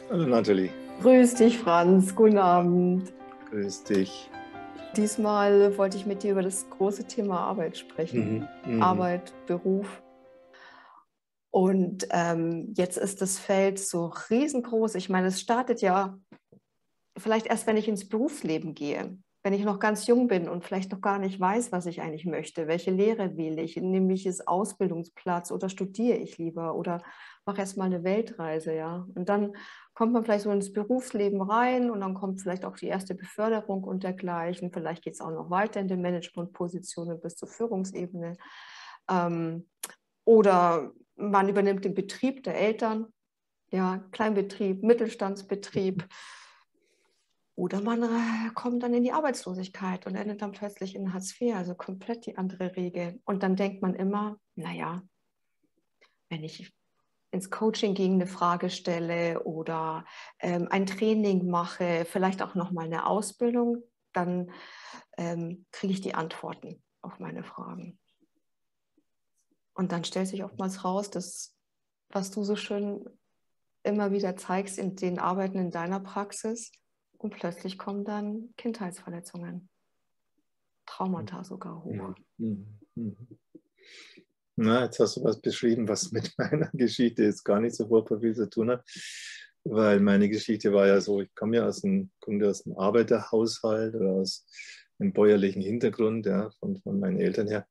Hallo Nathalie, Grüß dich, Franz. Guten Abend. grüß dich. Diesmal wollte ich mit dir über das große Thema Arbeit sprechen. Mhm, mhm, Arbeit, Beruf. Und jetzt ist das Feld so riesengroß. Ich meine, es startet ja vielleicht erst, wenn ich ins Berufsleben gehe, wenn ich noch ganz jung bin und vielleicht noch gar nicht weiß, was ich eigentlich möchte. Welche Lehre wähle ich? Nehme ich es Ausbildungsplatz oder studiere ich lieber oder mache erst mal eine Weltreise, ja? Und dann kommt man vielleicht so ins Berufsleben rein und dann kommt vielleicht auch die erste Beförderung und dergleichen. Vielleicht geht es auch noch weiter in den Managementpositionen bis zur Führungsebene. Ähm, oder man übernimmt den Betrieb der Eltern, ja, Kleinbetrieb, Mittelstandsbetrieb. Oder man kommt dann in die Arbeitslosigkeit und endet dann plötzlich in Hartz IV, also komplett die andere Regel. Und dann denkt man immer, naja, wenn ich ins Coaching gegen eine Frage stelle oder ein Training mache, vielleicht auch nochmal eine Ausbildung, dann kriege ich die Antworten auf meine Fragen. Und dann stellt sich oftmals raus, dass, was du so schön immer wieder zeigst in den Arbeiten in deiner Praxis, und plötzlich kommen dann Kindheitsverletzungen. Traumata sogar hoch. mhm, mhm, mhm. Na, jetzt hast du was beschrieben, was mit meiner Geschichte jetzt gar nicht so furchtbar viel zu tun hat, weil meine Geschichte war ja so, ich komme ja aus einem Arbeiterhaushalt oder aus einem bäuerlichen Hintergrund, ja, von meinen Eltern her.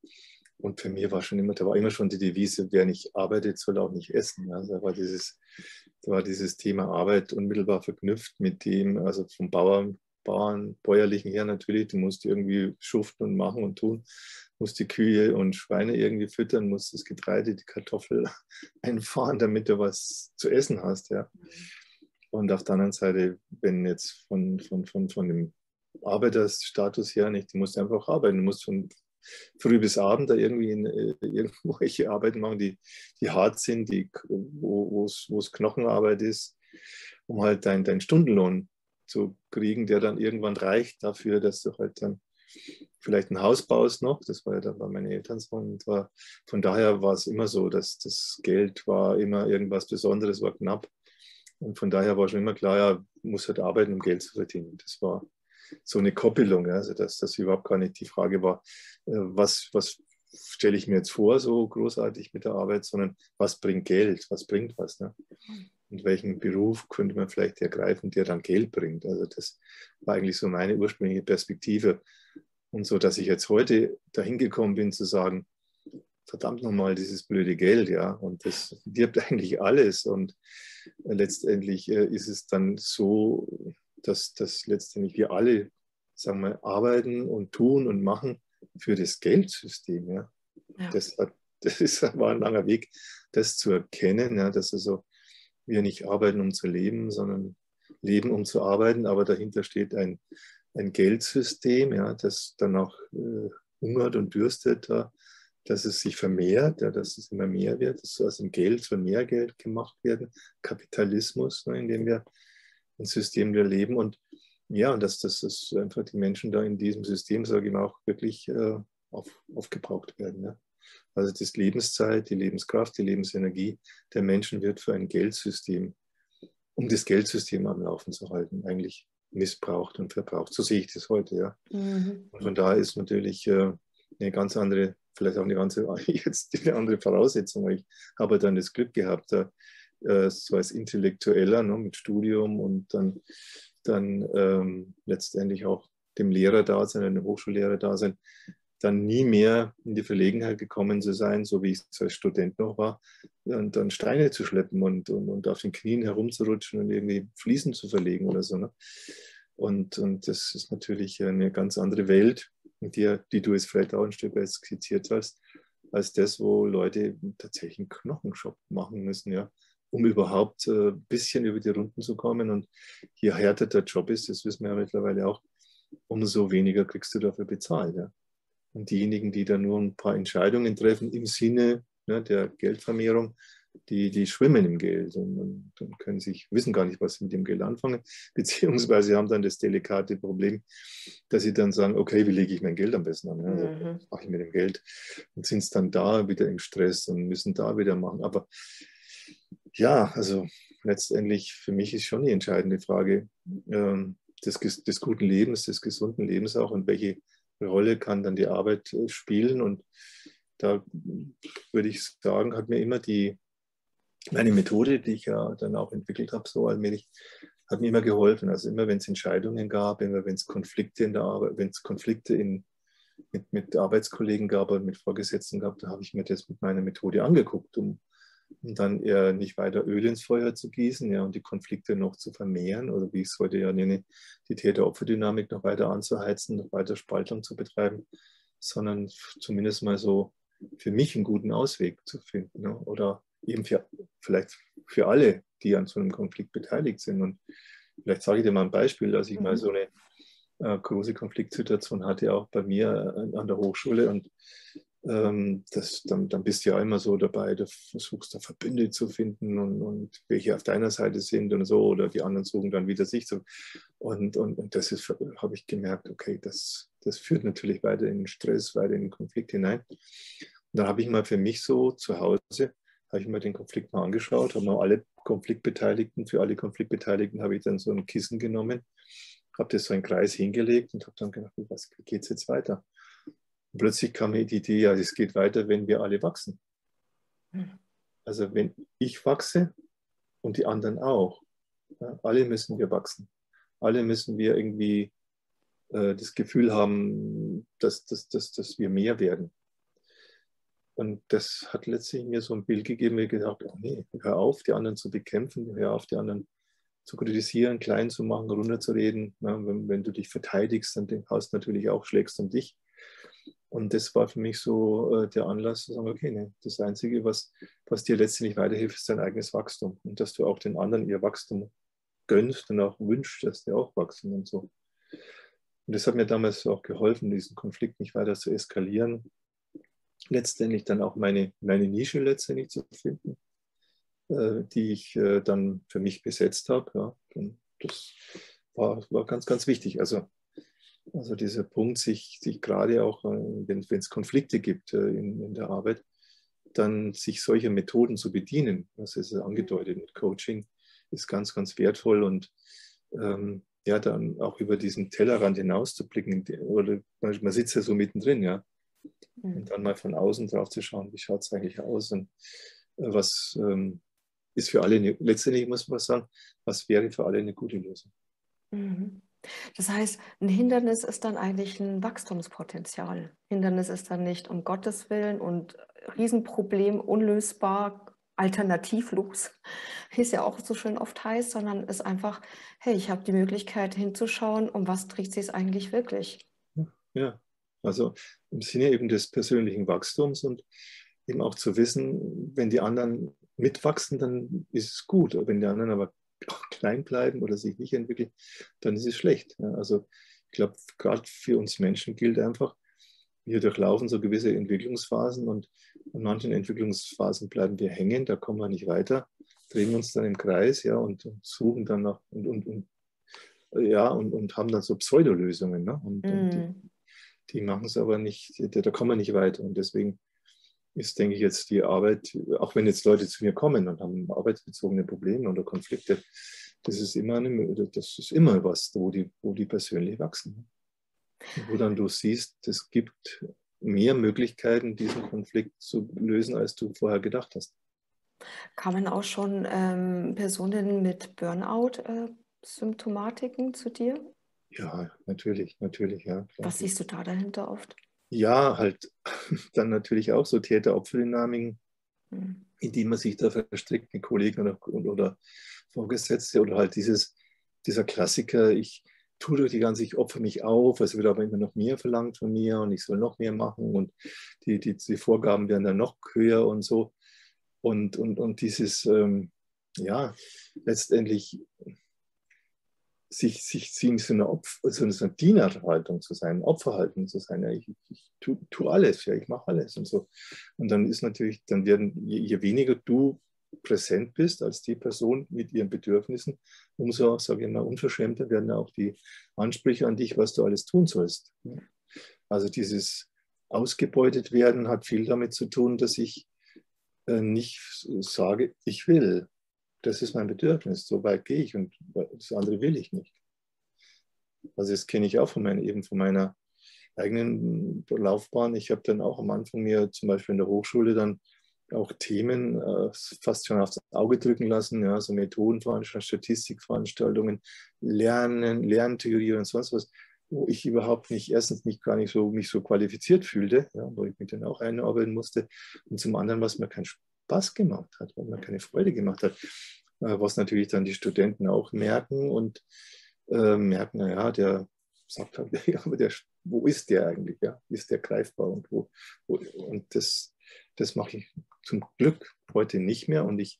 Und für mich war schon immer, da war immer schon die Devise, wer nicht arbeitet, soll auch nicht essen. Also da war dieses Thema Arbeit unmittelbar verknüpft mit dem, also vom Bäuerlichen her natürlich, du musst irgendwie schuften und machen und tun, musst die Kühe und Schweine irgendwie füttern, musst das Getreide, die Kartoffel einfahren, damit du was zu essen hast, ja. Und auf der anderen Seite, wenn jetzt von dem Arbeiterstatus her nicht, du musst einfach arbeiten, du musst von früh bis Abend da irgendwie irgendwelche Arbeiten machen, die hart sind, wo es Knochenarbeit ist, um halt deinen Stundenlohn zu kriegen, der dann irgendwann reicht dafür, dass du halt dann vielleicht ein Haus baust noch. Das war ja dann bei meinen Eltern so. Und von daher war es immer so, dass das Geld war immer irgendwas Besonderes, war knapp. Und von daher war schon immer klar, ja, muss halt arbeiten, um Geld zu verdienen. Das war so eine Koppelung, ja, also dass das überhaupt gar nicht die Frage war, was stelle ich mir jetzt vor, so großartig mit der Arbeit, sondern was bringt Geld, was bringt was. Ne? Und welchen Beruf könnte man vielleicht ergreifen, der dann Geld bringt. Also das war eigentlich so meine ursprüngliche Perspektive. Und so, dass ich jetzt heute dahin gekommen bin zu sagen, verdammt nochmal, dieses blöde Geld, ja, und das wirbt eigentlich alles. Und letztendlich ist es dann so, dass letztendlich wir alle, sagen wir, arbeiten und tun und machen für das Geldsystem, ja. Ja. War ein langer Weg, das zu erkennen, ja, dass also wir nicht arbeiten, um zu leben, sondern leben, um zu arbeiten, aber dahinter steht ein Geldsystem, ja, das dann auch hungert und dürstet, dass es sich vermehrt, ja, dass es immer mehr wird, dass aus dem Geld soll mehr Geld gemacht werden, Kapitalismus, ne, in dem wir ein System wir leben und ja, und dass einfach die Menschen da in diesem System, sage ich mal, auch wirklich aufgebraucht werden. Ja. Also die Lebenszeit, die Lebenskraft, die Lebensenergie der Menschen wird für ein Geldsystem, um das Geldsystem am Laufen zu halten, eigentlich missbraucht und verbraucht. So sehe ich das heute, ja. Mhm. Und von daher ist natürlich eine ganz andere, vielleicht auch jetzt eine andere Voraussetzung. Ich habe dann das Glück gehabt, so als Intellektueller, ne, mit Studium und dann letztendlich auch dem Lehrerdasein, einem Hochschullehrerdasein, dann nie mehr in die Verlegenheit gekommen zu sein, so wie ich es als Student noch war, und dann Steine zu schleppen und auf den Knien herumzurutschen und irgendwie Fliesen zu verlegen oder so. Ne? Und das ist natürlich eine ganz andere Welt, die du jetzt vielleicht auch ein Stück weit skizziert hast, als das, wo Leute tatsächlich einen Knochenjob machen müssen, ja, um überhaupt ein bisschen über die Runden zu kommen. Und je härter der Job ist, das wissen wir ja mittlerweile auch, umso weniger kriegst du dafür bezahlt. Ja. Und diejenigen, die da nur ein paar Entscheidungen treffen im Sinne, ne, der Geldvermehrung, die schwimmen im Geld und können wissen gar nicht, was sie mit dem Geld anfangen, beziehungsweise haben dann das delikate Problem, dass sie dann sagen, okay, wie lege ich mein Geld am besten an? Also, Mhm. was mache ich mit dem Geld? Und sind dann da wieder im Stress und müssen da wieder machen. Aber ja, also letztendlich für mich ist schon die entscheidende Frage des guten Lebens, des gesunden Lebens auch und welche Rolle kann dann die Arbeit spielen. Und da würde ich sagen, hat mir immer meine Methode, die ich ja dann auch entwickelt habe, so allmählich, hat mir immer geholfen. Also immer, wenn es Entscheidungen gab, immer wenn es Konflikte in der Arbeit, wenn es Konflikte mit Arbeitskollegen gab und mit Vorgesetzten gab, da habe ich mir das mit meiner Methode angeguckt, um dann eher nicht weiter Öl ins Feuer zu gießen, ja, und die Konflikte noch zu vermehren oder wie ich es heute ja nenne, die Täter-Opfer-Dynamik noch weiter anzuheizen, noch weiter Spaltung zu betreiben, sondern zumindest mal so für mich einen guten Ausweg zu finden, ne? Oder eben vielleicht für alle, die an so einem Konflikt beteiligt sind. Und vielleicht sage ich dir mal ein Beispiel, dass ich mal so eine große Konfliktsituation hatte, auch bei mir an der Hochschule. Und dann bist du ja immer so dabei, du versuchst da Verbünde zu finden und welche auf deiner Seite sind und so, oder die anderen suchen dann wieder sich zu. Und das habe ich gemerkt, okay, das führt natürlich weiter in den Stress, weiter in den Konflikt hinein. Und dann habe ich mal für mich so zu Hause, habe ich mir den Konflikt mal angeschaut, habe mal für alle Konfliktbeteiligten habe ich dann so ein Kissen genommen, habe das so einen Kreis hingelegt und habe dann gedacht, wie geht es jetzt weiter? Und plötzlich kam mir die Idee, ja, es geht weiter, wenn wir alle wachsen. Also wenn ich wachse und die anderen auch, ja, alle müssen wir wachsen. Alle müssen wir irgendwie das Gefühl haben, dass wir mehr werden. Und das hat letztlich mir so ein Bild gegeben, mir gesagt, oh nee, hör auf, die anderen zu bekämpfen, hör auf, die anderen zu kritisieren, klein zu machen, runterzureden. Ja, wenn du dich verteidigst, dann hast du natürlich auch, schlägst um dich. Und das war für mich so der Anlass zu sagen, okay, nee, das Einzige, was dir letztendlich weiterhilft, ist dein eigenes Wachstum. Und dass du auch den anderen ihr Wachstum gönnst und auch wünschst, dass die auch wachsen und so. Und das hat mir damals auch geholfen, diesen Konflikt nicht weiter zu eskalieren. Letztendlich dann auch meine Nische letztendlich zu finden, die ich dann für mich besetzt habe. Ja. Und das war ganz, ganz wichtig. Also dieser Punkt, sich gerade auch, wenn es Konflikte gibt in der Arbeit, dann sich solcher Methoden zu bedienen, das ist angedeutet mit Coaching, ist ganz, ganz wertvoll und ja, dann auch über diesen Tellerrand hinauszublicken, oder man sitzt ja so mittendrin, ja, und dann mal von außen drauf zu schauen, wie schaut es eigentlich aus und was ist für alle, letztendlich muss man sagen, was wäre für alle eine gute Lösung. Das heißt, ein Hindernis ist dann eigentlich ein Wachstumspotenzial. Hindernis ist dann nicht um Gottes Willen und Riesenproblem, unlösbar, alternativlos, wie es ja auch so schön oft heißt, sondern ist einfach, hey, ich habe die Möglichkeit hinzuschauen, um was dreht sich es eigentlich wirklich. Ja, also im Sinne eben des persönlichen Wachstums und eben auch zu wissen, wenn die anderen mitwachsen, dann ist es gut. Wenn die anderen aber auch klein bleiben oder sich nicht entwickeln, dann ist es schlecht. Ja, also ich glaube, gerade für uns Menschen gilt einfach, wir durchlaufen so gewisse Entwicklungsphasen und an manchen Entwicklungsphasen bleiben wir hängen, da kommen wir nicht weiter, drehen uns dann im Kreis, ja, und suchen dann nach und haben dann so Pseudolösungen. Ne? Und die machen es aber nicht, da kommen wir nicht weiter. Und deswegen ist, denke ich, jetzt die Arbeit, auch wenn jetzt Leute zu mir kommen und haben arbeitsbezogene Probleme oder Konflikte, das ist immer was, wo die persönlich wachsen. Wo dann du siehst, es gibt mehr Möglichkeiten, diesen Konflikt zu lösen, als du vorher gedacht hast. Kamen auch schon Personen mit Burnout-Symptomatiken zu dir? Ja, natürlich, ja. Klar. Was siehst du da dahinter oft? Ja, halt dann natürlich auch so Täter-Opfer-Dynamiken, in die man sich da verstrickt mit Kollegen oder Vorgesetzte oder halt dieser Klassiker, ich tue durch die ganze, ich opfere mich auf, es wird aber immer noch mehr verlangt von mir und ich soll noch mehr machen und die Vorgaben werden dann noch höher und so. Und dieses, ja, letztendlich sich in so einer Dienerhaltung zu sein, Opferhaltung zu sein. Ja, ich tu alles, ja, ich mache alles und so. Und dann ist natürlich, je weniger du präsent bist als die Person mit ihren Bedürfnissen, umso, sage ich mal, unverschämter werden auch die Ansprüche an dich, was du alles tun sollst. Also dieses ausgebeutet werden hat viel damit zu tun, dass ich nicht sage, ich will. das ist mein Bedürfnis, so weit gehe ich und das andere will ich nicht. Also das kenne ich auch von meiner eigenen Laufbahn. Ich habe dann auch am Anfang mir zum Beispiel in der Hochschule dann auch Themen fast schon aufs Auge drücken lassen, ja, so Methodenveranstaltungen, Statistikveranstaltungen, Lerntheorie und sonst was, wo ich überhaupt nicht, erstens nicht gar nicht so, mich so qualifiziert fühlte, ja, wo ich mich dann auch einarbeiten musste, und zum anderen, was mir keinen Spaß gemacht hat, was mir keine Freude gemacht hat, was natürlich dann die Studenten auch merken und merken, naja, der sagt halt, ja, aber wo ist der eigentlich? Ja? Ist der greifbar? Und, und das mache ich zum Glück heute nicht mehr. Und ich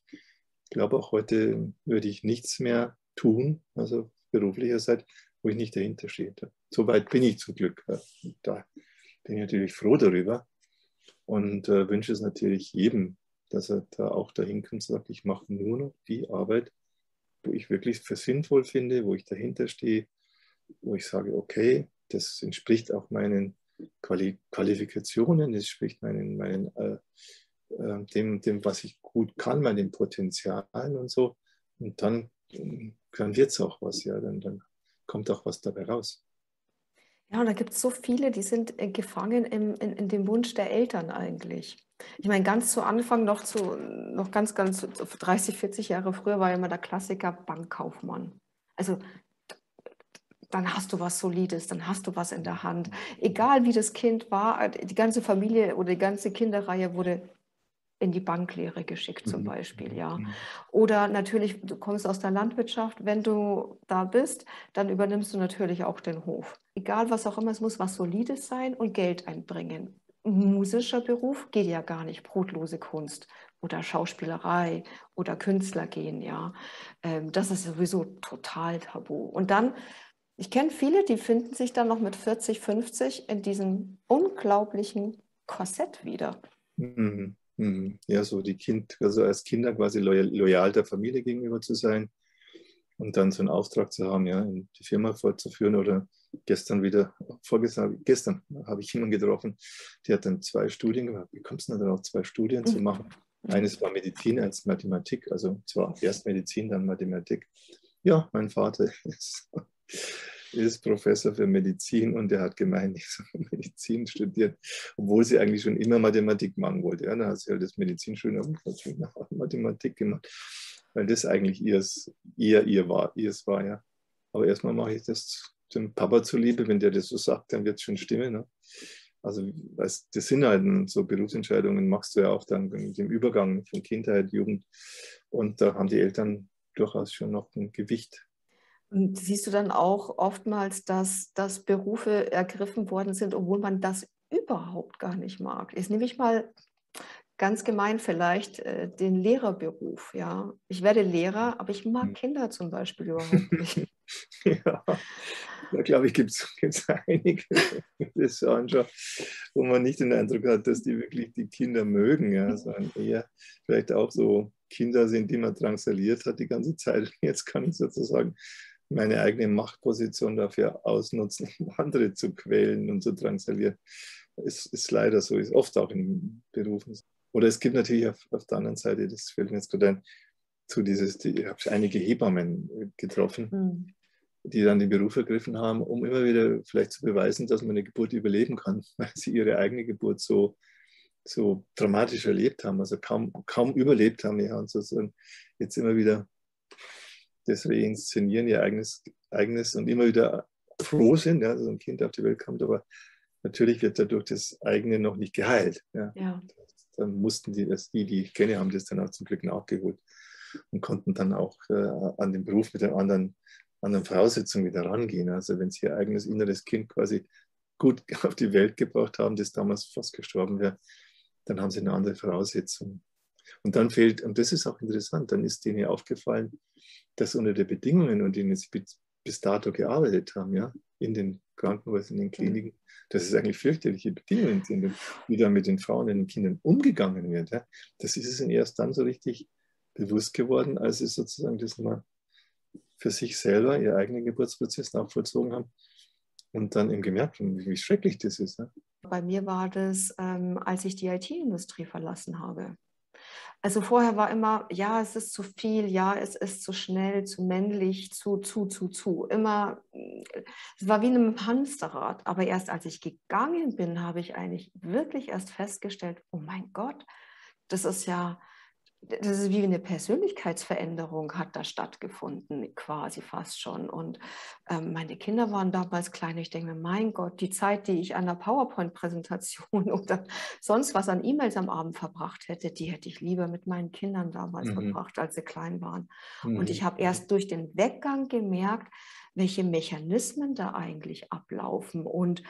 glaube, auch heute würde ich nichts mehr tun, also beruflicherseits, wo ich nicht dahinter stehe. So weit bin ich zum Glück. Ja. Da bin ich natürlich froh darüber und wünsche es natürlich jedem, dass er da auch dahin kommt und sagt, ich mache nur noch die Arbeit, wo ich wirklich für sinnvoll finde, wo ich dahinter stehe, wo ich sage, okay, das entspricht auch meinen Qualifikationen, das entspricht dem, was ich gut kann, meinen Potenzialen und so. Und dann wird es auch was, ja, dann kommt auch was dabei raus. Ja, und da gibt es so viele, die sind gefangen in dem Wunsch der Eltern eigentlich. Ich meine, ganz zu Anfang, noch ganz 30, 40 Jahre früher war ja immer der Klassiker Bankkaufmann. Also dann hast du was Solides, dann hast du was in der Hand. Egal wie das Kind war, die ganze Familie oder die ganze Kinderreihe wurde in die Banklehre geschickt zum Beispiel, ja. Oder natürlich, du kommst aus der Landwirtschaft, wenn du da bist, dann übernimmst du natürlich auch den Hof. Egal was auch immer, es muss was Solides sein und Geld einbringen. Musischer Beruf geht ja gar nicht, brotlose Kunst oder Schauspielerei oder Künstler gehen, ja. Das ist sowieso total tabu. Und dann, ich kenne viele, die finden sich dann noch mit 40, 50 in diesem unglaublichen Korsett wieder. Mhm. Ja, so also als Kinder quasi loyal der Familie gegenüber zu sein und dann so einen Auftrag zu haben, ja, die Firma fortzuführen. Oder gestern habe ich jemanden getroffen, der hat dann 2 Studien gemacht. Wie kommst du denn darauf, 2 Studien zu machen? Eines war Medizin, eines Mathematik, also zwar erst Medizin, dann Mathematik. Ja, mein Vater ist Professor für Medizin und er hat gemeint, ich soll Medizin studieren, obwohl sie eigentlich schon immer Mathematik machen wollte. Ja, dann hat sie halt das Medizinstudium und Mathematik gemacht, weil das eigentlich ihres war, ja. Aber erstmal mache ich das dem Papa zuliebe, wenn der das so sagt, dann wird es schon stimmen. Ne? Also das sind halt so Berufsentscheidungen, machst du ja auch dann mit dem Übergang von Kindheit, Jugend, und da haben die Eltern durchaus schon noch ein Gewicht. Und siehst du dann auch oftmals, dass Berufe ergriffen worden sind, obwohl man das überhaupt gar nicht mag? Jetzt nehme ich mal ganz gemein vielleicht den Lehrerberuf. Ja? Ich werde Lehrer, aber ich mag Kinder zum Beispiel überhaupt nicht. Ja, da glaube ich, gibt es einige, die das so anschauen, wo man nicht den Eindruck hat, dass die wirklich die Kinder mögen, ja, sondern eher vielleicht auch so Kinder sind, die man drangsaliert hat die ganze Zeit. Jetzt kann ich sozusagen meine eigene Machtposition dafür ausnutzen, um andere zu quälen und zu drangsalieren. Ist leider so, ist oft auch in Berufen so. Oder es gibt natürlich auf der anderen Seite, das fällt mir jetzt gerade ein, ich habe einige Hebammen getroffen, die dann den Beruf ergriffen haben, um immer wieder vielleicht zu beweisen, dass man eine Geburt überleben kann, weil sie ihre eigene Geburt so dramatisch erlebt haben, also kaum überlebt haben, ja, und sozusagen jetzt immer wieder das reinszenieren, ihr eigenes und immer wieder froh sind, ja, dass ein Kind auf die Welt kommt, aber natürlich wird dadurch das eigene noch nicht geheilt. Ja. Ja. Dann mussten die ich kenne, haben das dann auch zum Glück nachgeholt und konnten dann auch an den Beruf mit anderen Voraussetzungen wieder rangehen. Also wenn sie ihr eigenes inneres Kind quasi gut auf die Welt gebracht haben, das damals fast gestorben wäre, dann haben sie eine andere Voraussetzung. Und dann und das ist auch interessant, dann ist denen aufgefallen, dass unter den Bedingungen, unter denen sie bis dato gearbeitet haben, ja, in den Krankenhäusern, in den Kliniken, dass es eigentlich fürchterliche Bedingungen sind und wie da mit den Frauen und den Kindern umgegangen wird. Ja. Das ist es ihnen erst dann so richtig bewusst geworden, als sie sozusagen das mal für sich selber, ihren eigenen Geburtsprozess nachvollzogen haben und dann eben gemerkt haben, wie schrecklich das ist. Ja. Bei mir war das, als ich die IT-Industrie verlassen habe. Also vorher war immer, ja, es ist zu viel, ja, es ist zu schnell, zu männlich, zu. Immer, es war wie in einem Hamsterrad. Aber erst als ich gegangen bin, habe ich eigentlich wirklich erst festgestellt, oh mein Gott, das ist ja, das ist wie eine Persönlichkeitsveränderung hat da stattgefunden, quasi fast schon. Und meine Kinder waren damals klein. Ich denke mir, mein Gott, die Zeit, die ich an der PowerPoint-Präsentation oder sonst was an E-Mails am Abend verbracht hätte, die hätte ich lieber mit meinen Kindern damals Mhm. verbracht, als sie klein waren. Und ich Mhm. habe erst durch den Weggang gemerkt, welche Mechanismen da eigentlich ablaufen und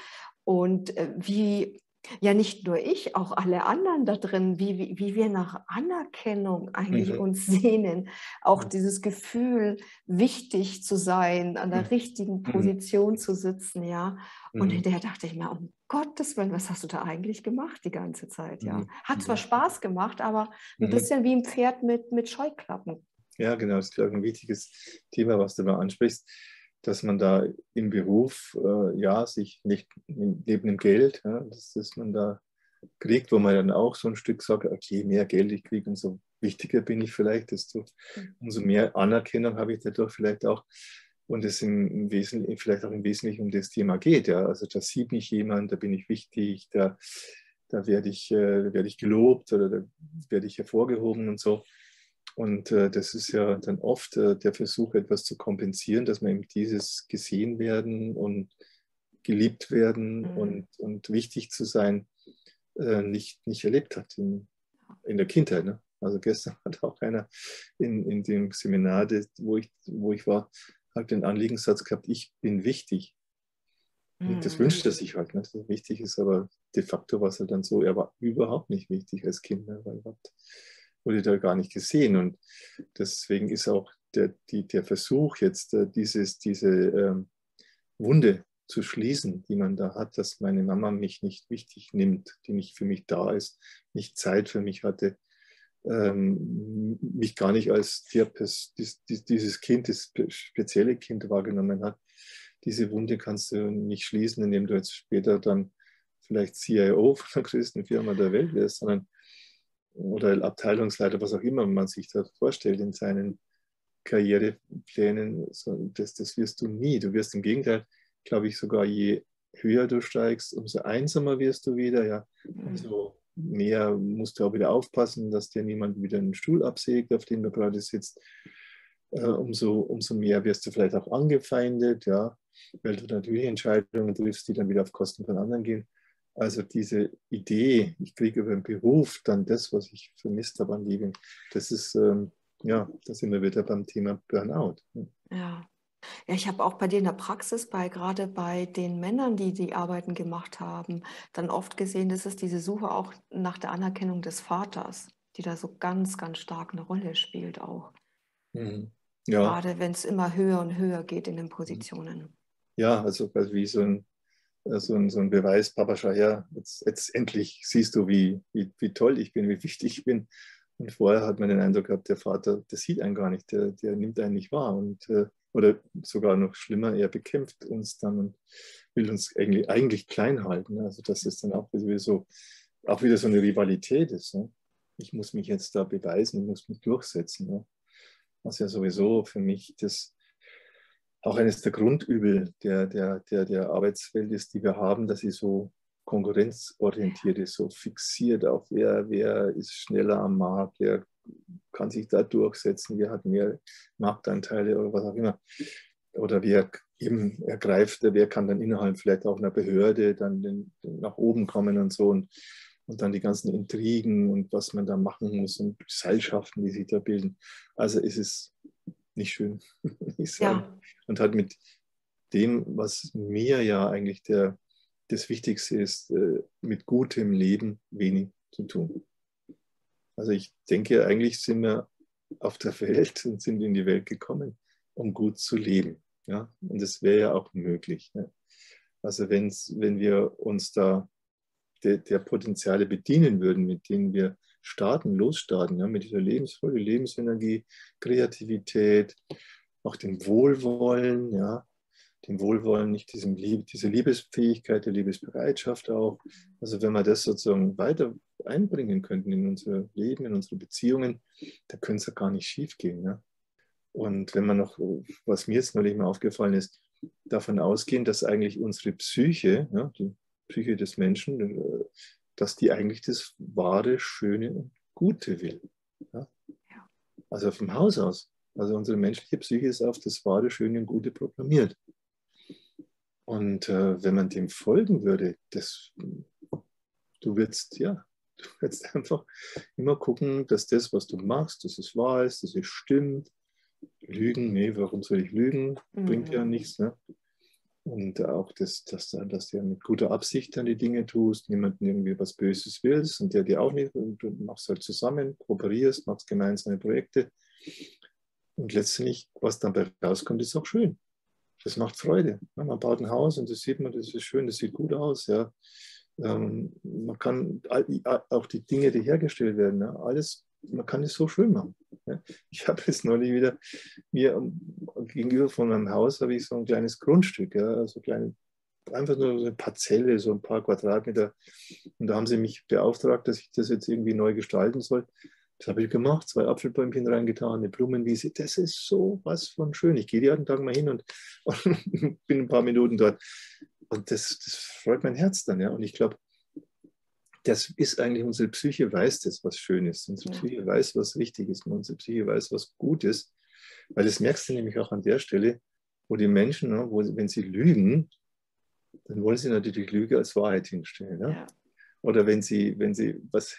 wie ja, nicht nur ich, auch alle anderen da drin, wie wir nach Anerkennung eigentlich Mhm. uns sehnen. Auch Mhm. dieses Gefühl, wichtig zu sein, an der richtigen Mhm. Position zu sitzen, ja. Und Mhm. hinterher dachte ich mir, um Gottes Willen, was hast du da eigentlich gemacht die ganze Zeit, ja. Mhm. Hat zwar Mhm. Spaß gemacht, aber ein Mhm. bisschen wie ein Pferd mit Scheuklappen. Ja, genau, das ist, glaube ich, ein wichtiges Thema, was du da ansprichst, dass man da im Beruf, ja, sich nicht neben dem Geld, ja, dass man da kriegt, wo man dann auch so ein Stück sagt, okay, mehr Geld ich kriege, umso wichtiger bin ich vielleicht, umso mehr Anerkennung habe ich dadurch vielleicht auch. Und es im Wesentlichen, vielleicht auch im Wesentlichen um das Thema geht. Ja. Also da sieht mich jemand, da bin ich wichtig, da werde ich gelobt oder da werde ich hervorgehoben und so. Und das ist ja dann oft der Versuch, etwas zu kompensieren, dass man eben dieses gesehen werden und geliebt werden Mhm. und wichtig zu sein nicht erlebt hat in der Kindheit. Ne? Also gestern hat auch einer in dem Seminar, wo ich war, halt den Anliegensatz gehabt, ich bin wichtig. Und das Mhm. wünscht er sich halt. Ne? Das wichtig ist, aber de facto war es halt dann so, er war überhaupt nicht wichtig als Kind, ne? Weil wurde da gar nicht gesehen. Und deswegen ist auch der Versuch jetzt, diese Wunde zu schließen, die man da hat, dass meine Mama mich nicht wichtig nimmt, die nicht für mich da ist, nicht Zeit für mich hatte, mich gar nicht als dieses Kind, das spezielle Kind wahrgenommen hat. Diese Wunde kannst du nicht schließen, indem du jetzt später dann vielleicht CIO von der größten Firma der Welt wirst, sondern oder Abteilungsleiter, was auch immer man sich da vorstellt in seinen Karriereplänen, so, das wirst du nie. Du wirst im Gegenteil, glaube ich, sogar je höher du steigst, umso einsamer wirst du wieder, ja, Mhm. umso mehr musst du auch wieder aufpassen, dass dir niemand wieder einen Stuhl absägt, auf dem du gerade sitzt. Umso mehr wirst du vielleicht auch angefeindet, ja, weil du natürlich Entscheidungen triffst, die dann wieder auf Kosten von anderen gehen. Also diese Idee, ich kriege über den Beruf dann das, was ich vermisst habe an Leben, das ist, ja, da sind wir wieder beim Thema Burnout. Ja. Ja, ich habe auch bei dir in der Praxis, gerade bei den Männern, die die Arbeiten gemacht haben, dann oft gesehen, dass es diese Suche auch nach der Anerkennung des Vaters, die da so ganz, ganz stark eine Rolle spielt auch. Mhm. Ja, Gerade wenn es immer höher und höher geht in den Positionen. ja, also wie so ein Beweis, Papa, schau her, jetzt endlich siehst du, wie toll ich bin, wie wichtig ich bin. Und vorher hat man den Eindruck gehabt, der Vater, der sieht einen gar nicht, der nimmt einen nicht wahr. Oder sogar noch schlimmer, er bekämpft uns dann und will uns eigentlich klein halten. Also dass es dann auch wieder so eine Rivalität ist. Ne? Ich muss mich jetzt da beweisen, ich muss mich durchsetzen. Ne? Was ja sowieso für mich auch eines der Grundübel der Arbeitswelt ist, die wir haben, dass sie so konkurrenzorientiert ist, so fixiert auf wer ist schneller am Markt, wer kann sich da durchsetzen, wer hat mehr Marktanteile oder was auch immer. Oder wer eben ergreift, wer kann dann innerhalb vielleicht auch einer Behörde dann nach oben kommen und so und dann die ganzen Intrigen und was man da machen muss und Seilschaften, die sich da bilden. Also es ist nicht schön, ich sagen. Ja, Und hat mit dem, was mir ja eigentlich das Wichtigste ist, mit gutem Leben wenig zu tun. Also ich denke, eigentlich sind wir auf der Welt und sind in die Welt gekommen, um gut zu leben. Ja? Und das wäre ja auch möglich. Ne? Also wenn wir uns da der Potenziale bedienen würden, mit denen wir losstarten, ja, mit dieser Lebensfreude, Lebensenergie, Kreativität, auch dem Wohlwollen, ja, dem Wohlwollen, nicht diese Liebesfähigkeit, der Liebesbereitschaft auch. Also wenn wir das sozusagen weiter einbringen könnten in unser Leben, in unsere Beziehungen, da könnte es ja gar nicht schief gehen. Ja? Und wenn man noch, was mir jetzt neulich mal aufgefallen ist, davon ausgehen, dass eigentlich unsere Psyche, ja, die Psyche des Menschen, dass die eigentlich das wahre, schöne und Gute will. Ja? Also vom Haus aus. Also unsere menschliche Psyche ist auf das wahre, schöne und Gute programmiert. Und wenn man dem folgen würde, du würdest einfach immer gucken, dass das, was du machst, dass es wahr ist, dass es stimmt. Lügen, nee, warum soll ich lügen? Bringt ja nichts. Ne? Und auch, dass du ja mit guter Absicht dann die Dinge tust, niemandem irgendwie was Böses willst und der dir auch nicht, und du machst halt zusammen, kooperierst, machst gemeinsame Projekte. Und letztendlich, was dabei rauskommt, ist auch schön. Das macht Freude. Man baut ein Haus und das sieht man, das ist schön, das sieht gut aus. Ja. Man kann auch die Dinge, die hergestellt werden, ja, alles, man kann es so schön machen. Ja. Ich habe jetzt neulich wieder, gegenüber von meinem Haus habe ich so ein kleines Grundstück, ja, so einfach nur so eine Parzelle, so ein paar Quadratmeter. Und da haben sie mich beauftragt, dass ich das jetzt irgendwie neu gestalten soll. Das habe ich gemacht, 2 Apfelbäumchen reingetan, eine Blumenwiese. Das ist so was von schön. Ich gehe jeden Tag mal hin und bin ein paar Minuten dort. Und das freut mein Herz dann. Ja. Und ich glaube, das ist eigentlich, unsere Psyche weiß das, was schön ist. Unsere Psyche weiß, was richtig ist. Unsere Psyche weiß, was gut ist. Weil das merkst du nämlich auch an der Stelle, wo die Menschen, ne, wenn sie lügen, dann wollen sie natürlich Lüge als Wahrheit hinstellen. Ja. Ja. Oder wenn sie was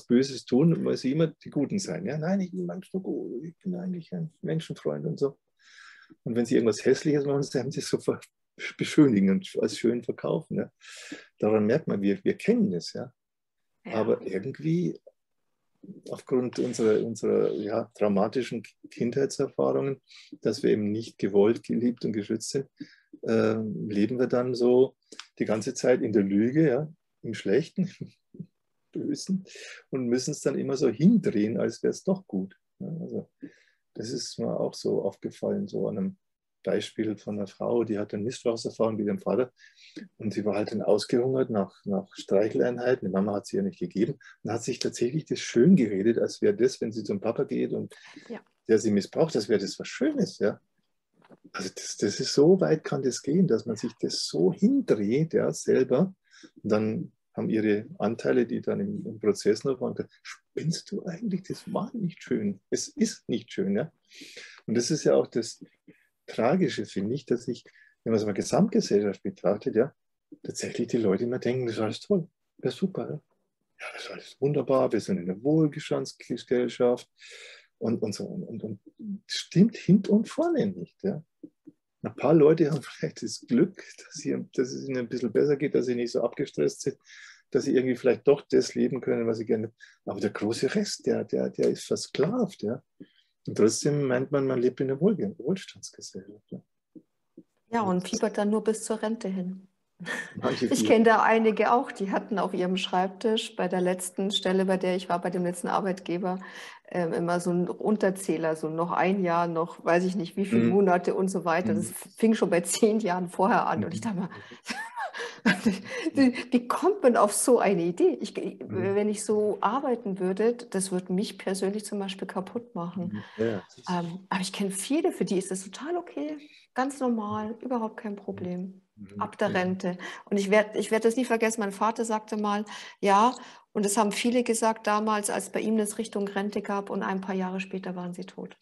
Böses tun, wollen sie immer die Guten sein. Ja, nein, ich bin manchmal gut, ich bin eigentlich ein Menschenfreund und so. Und wenn sie irgendwas Hässliches machen, dann haben sie es sofort beschönigen und als schön verkaufen. Ja. Daran merkt man, wir kennen das. Ja. Ja. Aber irgendwie, aufgrund unserer traumatischen Kindheitserfahrungen, dass wir eben nicht gewollt, geliebt und geschützt sind, leben wir dann so die ganze Zeit in der Lüge, ja, im Schlechten, im Bösen, und müssen es dann immer so hindrehen, als wäre es doch gut. Ja, also das ist mir auch so aufgefallen, so an einem Beispiel von einer Frau, die hatte eine Missbrauchserfahrung mit ihrem Vater und sie war halt dann ausgehungert nach Streicheleinheiten. Die Mama hat sie ja nicht gegeben und hat sich tatsächlich das schön geredet, als wäre das, wenn sie zum Papa geht und der sie missbraucht, das wäre das was Schönes. Ja? Also das ist so weit, kann das gehen, dass man sich das so hindreht, ja, selber. Und dann haben ihre Anteile, die dann im Prozess noch waren, gesagt, spinnst du eigentlich? Das war nicht schön. Es ist nicht schön. Ja? Und das ist ja auch das Tragische, finde ich, dass wenn man es mal Gesamtgesellschaft betrachtet, ja, tatsächlich die Leute immer denken, das ist alles toll, das ist super. Ja? Ja, das ist alles wunderbar, wir sind in einer Wohlstandsgesellschaft und so. Und stimmt hinten und vorne nicht. Ja? Ein paar Leute haben vielleicht das Glück, dass es ihnen ein bisschen besser geht, dass sie nicht so abgestresst sind, dass sie irgendwie vielleicht doch das leben können, was sie gerne. Aber der große Rest, der ist versklavt. Ja? Und trotzdem meint man lebt in einer Wohlstandsgesellschaft. Ja, und fiebert dann nur bis zur Rente hin. Ich kenne da einige auch, die hatten auf ihrem Schreibtisch bei der letzten Stelle, bei der ich war, bei dem letzten Arbeitgeber, immer so einen Unterzähler, so noch ein Jahr, noch weiß ich nicht wie viele Monate und so weiter. Das fing schon bei 10 Jahren vorher an. Und ich dachte mal, wie kommt man auf so eine Idee? Wenn ich so arbeiten würde, das würde mich persönlich zum Beispiel kaputt machen. Ja, aber ich kenne viele, für die ist das total okay, ganz normal, überhaupt kein Problem. Ab der Rente. Und ich werd das nie vergessen, mein Vater sagte mal, ja, und das haben viele gesagt damals, als bei ihm das Richtung Rente gab, und ein paar Jahre später waren sie tot.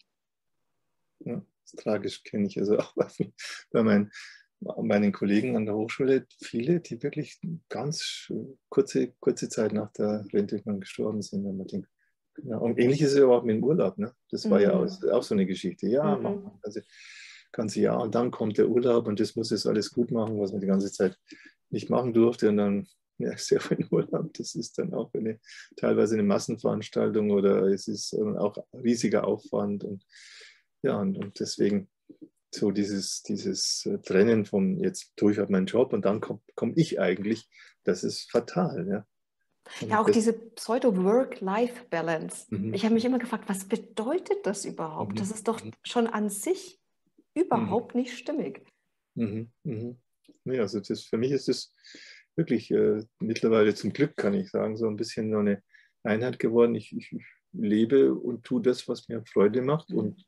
Ja, das ist tragisch, kenne ich also auch bei meinen Kollegen an der Hochschule, viele, die wirklich ganz kurze Zeit nach der Rente gestorben sind. Wenn man denkt, ja, und ähnlich ist es aber auch mit dem Urlaub. Ne? Das war ja auch so eine Geschichte. Ja, also ganze Jahr und dann kommt der Urlaub und das muss jetzt alles gut machen, was man die ganze Zeit nicht machen durfte. Und dann merkst du ja, für den Urlaub, das ist dann auch teilweise eine Massenveranstaltung oder es ist auch riesiger Aufwand. Und ja, und deswegen so dieses Trennen von jetzt tue ich halt meinen Job und dann komme ich eigentlich, das ist fatal. Ja. Ja, auch diese Pseudo-Work-Life-Balance. Ich habe mich immer gefragt, was bedeutet das überhaupt? Das ist doch schon an sich überhaupt nicht stimmig. Mhm. Mhm. Nee, also für mich ist es wirklich mittlerweile zum Glück, kann ich sagen, so ein bisschen so eine Einheit geworden. Ich lebe und tue das, was mir Freude macht Mhm. und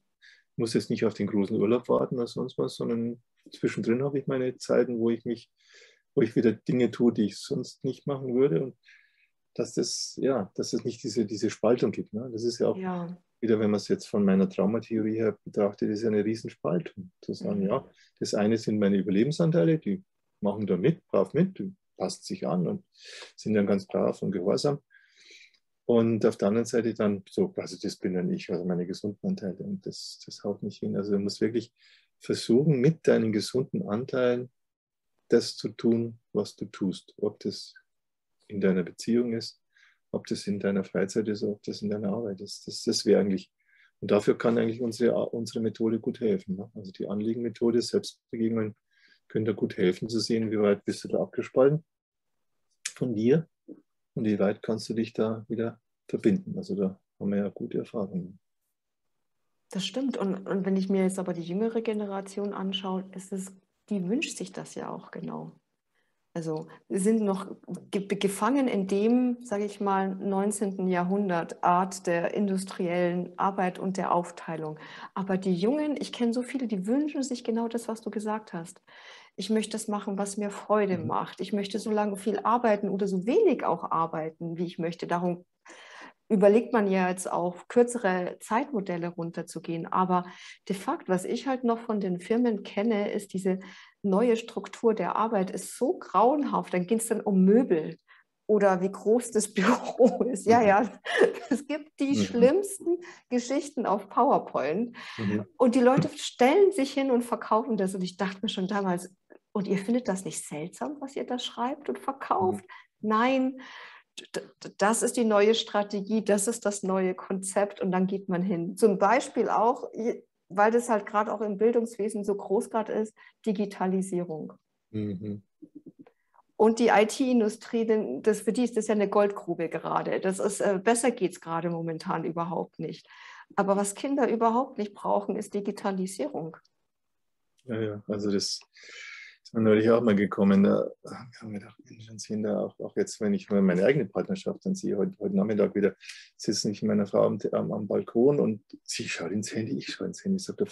muss jetzt nicht auf den großen Urlaub warten oder sonst was, sondern zwischendrin habe ich meine Zeiten, wo ich wieder Dinge tue, die ich sonst nicht machen würde und dass es nicht diese Spaltung gibt. Ne? Das ist ja auch Ja. wieder, wenn man es jetzt von meiner Traumatheorie her betrachtet, ist ja eine Riesenspaltung. Zu sagen, Mhm. ja, das eine sind meine Überlebensanteile, die machen da mit, brav mit, die passen sich an und sind dann ganz brav und gehorsam. Und auf der anderen Seite dann so, quasi das bin dann ich, also meine gesunden Anteile. Und das haut nicht hin. Also du musst wirklich versuchen, mit deinen gesunden Anteilen das zu tun, was du tust. Ob das in deiner Beziehung ist, ob das in deiner Freizeit ist, ob das in deiner Arbeit ist. Das wäre eigentlich, und dafür kann eigentlich unsere Methode gut helfen. Ne? Also die Anliegenmethode, Selbstbegegnungen, können da gut helfen zu sehen, wie weit bist du da abgespalten von dir und wie weit kannst du dich da wieder verbinden. Also da haben wir ja gute Erfahrungen. Das stimmt. Und wenn ich mir jetzt aber die jüngere Generation anschaue, die wünscht sich das ja auch genau. Also wir sind noch gefangen in dem, sage ich mal, 19. Jahrhundert Art der industriellen Arbeit und der Aufteilung. Aber die Jungen, ich kenne so viele, die wünschen sich genau das, was du gesagt hast. Ich möchte das machen, was mir Freude Mhm. macht. Ich möchte so lange viel arbeiten oder so wenig auch arbeiten, wie ich möchte. Darum überlegt man ja jetzt auch, kürzere Zeitmodelle runterzugehen. Aber de facto, was ich halt noch von den Firmen kenne, ist diese neue Struktur der Arbeit ist so grauenhaft. Dann geht es dann um Möbel oder wie groß das Büro ist. Ja, Mhm. ja, es gibt die Mhm. schlimmsten Geschichten auf PowerPoint. Mhm. Und die Leute stellen sich hin und verkaufen das. Und ich dachte mir schon damals, und ihr findet das nicht seltsam, was ihr da schreibt und Mhm. verkauft? Nein, das ist die neue Strategie, das ist das neue Konzept und dann geht man hin. Zum Beispiel auch, weil das halt gerade auch im Bildungswesen so groß gerade ist, Digitalisierung. Mhm. Und die IT-Industrie, für die ist das ja eine Goldgrube gerade. Besser geht es gerade momentan überhaupt nicht. Aber was Kinder überhaupt nicht brauchen, ist Digitalisierung. Ja, ja, also das ist mir neulich auch mal gekommen. Da haben wir gedacht, Mensch, dann sehen da auch jetzt, wenn ich mal meine eigene Partnerschaft dann sehe, heute Nachmittag wieder sitze ich mit meiner Frau am Balkon und sie schaut ins Handy, ich schaue ins Handy. Ich sage,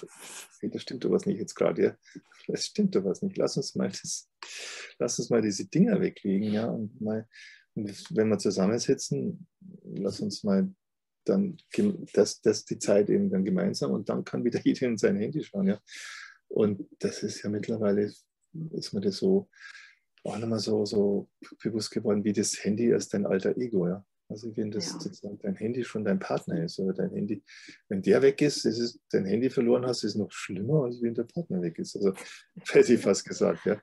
hey, da stimmt doch was nicht jetzt gerade. Ja. Das stimmt doch was nicht. Lass uns mal diese Dinger weglegen. Ja, und wenn wir zusammensitzen, lass uns mal dann die Zeit eben dann gemeinsam und dann kann wieder jeder in sein Handy schauen. Ja. Und das ist ja mittlerweile, ist mir das so auch nochmal so bewusst geworden, wie das Handy als dein alter Ego, ja. Also wenn das Ja. sozusagen dein Handy schon dein Partner ist oder dein Handy, wenn der weg ist, dein Handy verloren hast, ist es noch schlimmer, als wenn der Partner weg ist. Also hätte ich fast gesagt, ja.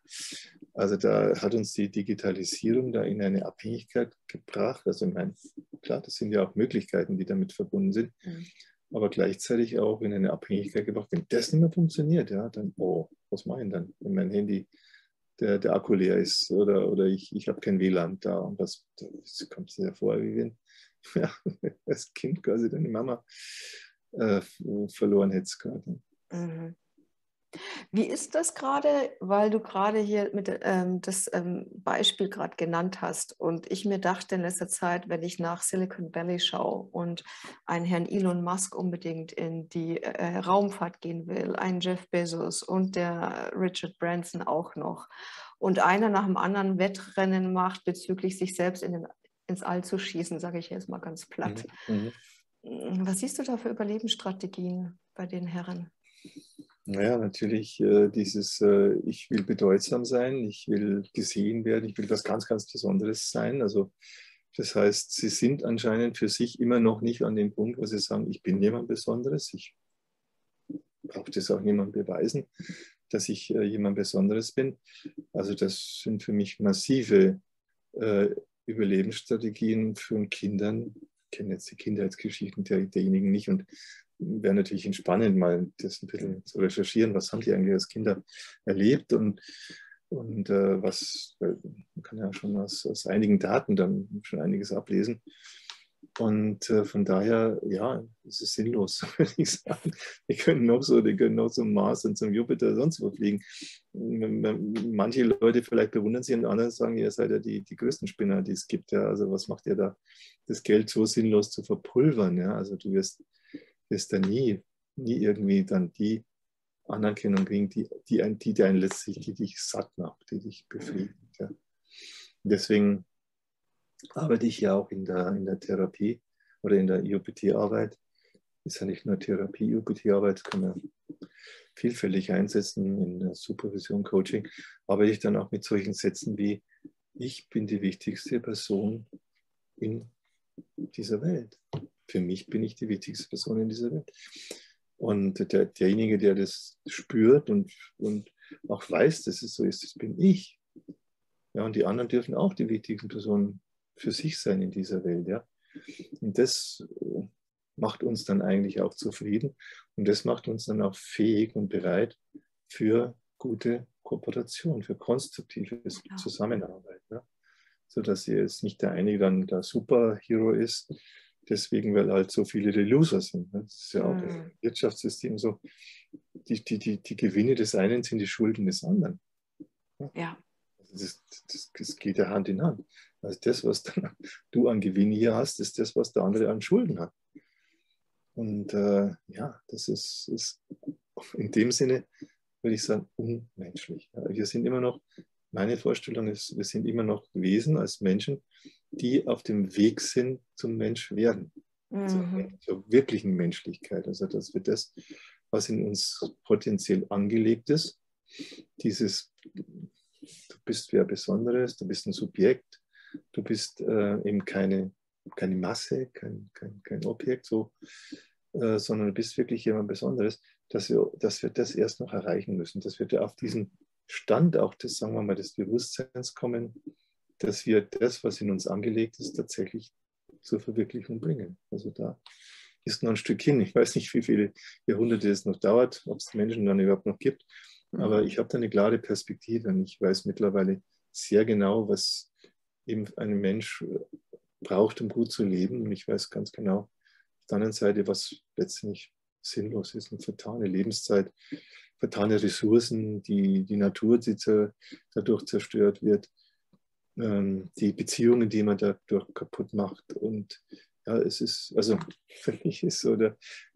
Also da hat uns die Digitalisierung da in eine Abhängigkeit gebracht. Also ich meine, klar, das sind ja auch Möglichkeiten, die damit verbunden sind, Mhm. aber gleichzeitig auch in eine Abhängigkeit gebracht. Wenn das nicht mehr funktioniert, ja, dann, oh, was mache ich denn dann, wenn mein Handy, der Akku leer ist oder ich habe kein WLAN da und das kommt sehr vor, wie wenn ja, als Kind quasi deine Mama äh, verloren hättest gerade. Mhm. Wie ist das gerade, weil du gerade hier das Beispiel gerade genannt hast und ich mir dachte in letzter Zeit, wenn ich nach Silicon Valley schaue und einen Herrn Elon Musk unbedingt in die Raumfahrt gehen will, einen Jeff Bezos und der Richard Branson auch noch und einer nach dem anderen Wettrennen macht bezüglich sich selbst ins All zu schießen, sage ich jetzt mal ganz platt. Mhm. Mhm. Was siehst du da für Überlebensstrategien bei den Herren? Naja, natürlich ich will bedeutsam sein, ich will gesehen werden, ich will was ganz, ganz Besonderes sein. Also das heißt, sie sind anscheinend für sich immer noch nicht an dem Punkt, wo sie sagen, ich bin jemand Besonderes, ich brauche das auch niemandem beweisen, dass ich jemand Besonderes bin. Also das sind für mich massive äh, Überlebensstrategien von Kindern. Ich kenne jetzt die Kindheitsgeschichten derjenigen nicht und wäre natürlich entspannend, mal das ein bisschen zu recherchieren, was haben die eigentlich als Kinder erlebt und man kann ja schon aus einigen Daten dann schon einiges ablesen. Und von daher, ja, es ist sinnlos, würde ich sagen. Die können noch zum Mars und zum Jupiter sonst wo fliegen. Manche Leute vielleicht bewundern sie und andere sagen, ihr seid ja die größten Spinner, die es gibt. Ja. Also was macht ihr da, das Geld so sinnlos zu verpulvern? Ja. Also du wirst da nie irgendwie dann die Anerkennung kriegen, die dich satt macht, die dich befriedigt. Ja. Deswegen arbeite ich ja auch in der Therapie oder in der IOPT-Arbeit. Ist ja nicht nur Therapie, IOPT-Arbeit kann man vielfältig einsetzen in der Supervision, Coaching. Arbeite ich dann auch mit solchen Sätzen wie: Ich bin die wichtigste Person in dieser Welt. Für mich bin ich die wichtigste Person in dieser Welt. Und derjenige, der das spürt und auch weiß, dass es so ist, das bin ich. Ja, und die anderen dürfen auch die wichtigsten Personen für sich sein in dieser Welt. Ja. Und das macht uns dann eigentlich auch zufrieden und das macht uns dann auch fähig und bereit für gute Kooperation, für konstruktive Zusammenarbeit. Ja. Sodass jetzt nicht der eine dann der Superhero ist, deswegen, weil halt so viele die Loser sind. Das ist ja auch im Wirtschaftssystem so. Die Gewinne des einen sind die Schulden des anderen. Ja. Das geht ja Hand in Hand. Also das, was du an Gewinn hier hast, ist das, was der andere an Schulden hat. Und ja, das ist in dem Sinne, würde ich sagen, unmenschlich. Ja, wir sind immer noch, meine Vorstellung ist, wir sind immer noch Wesen als Menschen, die auf dem Weg sind zum Menschwerden, zur wirklichen Menschlichkeit. Also dass wir das, was in uns potenziell angelegt ist, dieses, du bist wer Besonderes, du bist ein Subjekt, du bist eben keine Masse, kein Objekt, so, sondern du bist wirklich jemand Besonderes, dass wir das erst noch erreichen müssen, dass wir da auf diesen Stand auch des, sagen wir mal, des Bewusstseins kommen, dass wir das, was in uns angelegt ist, tatsächlich zur Verwirklichung bringen. Also da ist noch ein Stück hin. Ich weiß nicht, wie viele Jahrhunderte es noch dauert, ob es Menschen dann überhaupt noch gibt. Aber ich habe da eine klare Perspektive und ich weiß mittlerweile sehr genau, was eben ein Mensch braucht, um gut zu leben. Und ich weiß ganz genau auf der anderen Seite, was letztendlich sinnlos ist, eine vertane Lebenszeit, vertane Ressourcen, die Natur, die dadurch zerstört wird, die Beziehungen, die man dadurch kaputt macht. Und ja, es ist, also für mich ist so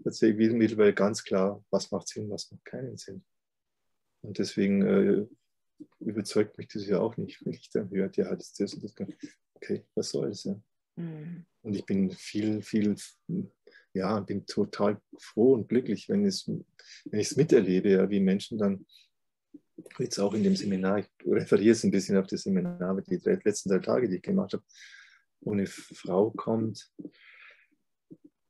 tatsächlich mittlerweile ganz klar, was macht Sinn, was macht keinen Sinn. Und deswegen überzeugt mich das ja auch nicht, wenn ich dann höre, ja, das und das. Okay, was soll's, ja. Und ich bin bin total froh und glücklich, wenn ich es miterlebe, ja, wie Menschen dann, jetzt auch in dem Seminar, ich referiere es ein bisschen auf das Seminar, die letzten 3 Tage, die ich gemacht habe, wo eine Frau kommt,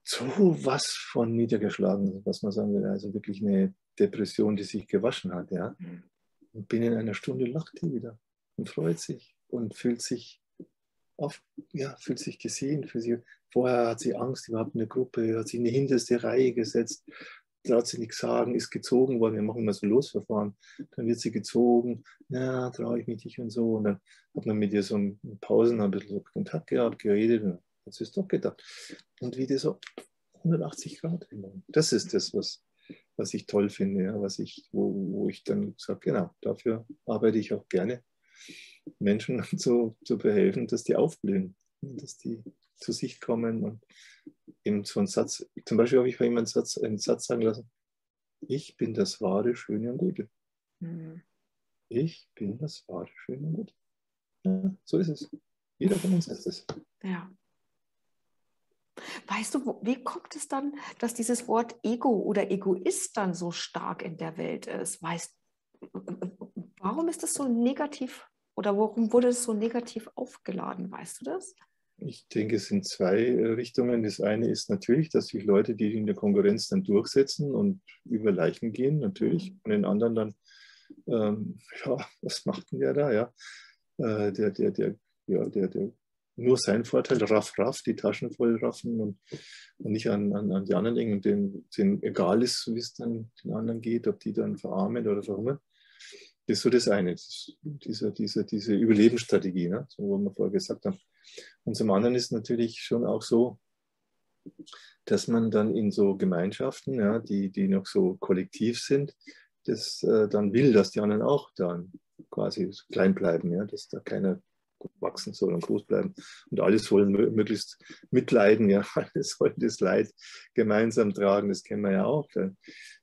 so was von niedergeschlagen, was man sagen will, also wirklich eine Depression, die sich gewaschen hat, ja. Und binnen einer Stunde lacht die wieder und freut sich und fühlt sich gesehen. Vorher hat sie Angst, überhaupt in der Gruppe, hat sich in die hinterste Reihe gesetzt, traut sie nichts sagen, ist gezogen worden. Wir machen immer so Losverfahren. Dann wird sie gezogen, ja, traue ich mich nicht und so. Und dann hat man mit ihr so in Pausen ein bisschen so Kontakt gehabt, geredet und hat sie es doch gedacht. Und wieder so 180 Grad. Das ist das, was ich toll finde, ja, wo ich dann sage, genau, dafür arbeite ich auch gerne, Menschen zu behelfen, dass die aufblühen, dass die zu sich kommen und eben so einen Satz, zum Beispiel habe ich bei jemandem einen Satz sagen lassen: Ich bin das wahre, Schöne und Gute. Ich bin das wahre, Schöne und Gute. Ja, so ist es. Jeder von uns ist es. Ja. Weißt du, wie kommt es dann, dass dieses Wort Ego oder Egoist dann so stark in der Welt ist? Warum ist das so negativ oder warum wurde es so negativ aufgeladen? Weißt du das? Ich denke, es sind 2 Richtungen. Das eine ist natürlich, dass sich Leute, die in der Konkurrenz dann durchsetzen und über Leichen gehen, natürlich. Und den anderen dann, ja, was macht denn der da? Ja? Der nur seinen Vorteil, raff, die Taschen voll raffen und nicht an die anderen denken und denen egal ist, wie es dann den anderen geht, ob die dann verarmen oder verhungern. Das ist so das eine, diese Überlebensstrategie, ne? So, wo wir vorher gesagt haben. Und zum anderen ist natürlich schon auch so, dass man dann in so Gemeinschaften, ja, die noch so kollektiv sind, das dann will, dass die anderen auch dann quasi klein bleiben, ja, dass da keiner wachsen soll und groß bleiben. Und alle sollen möglichst mitleiden, ja, alle sollen das Leid gemeinsam tragen, das kennen wir ja auch,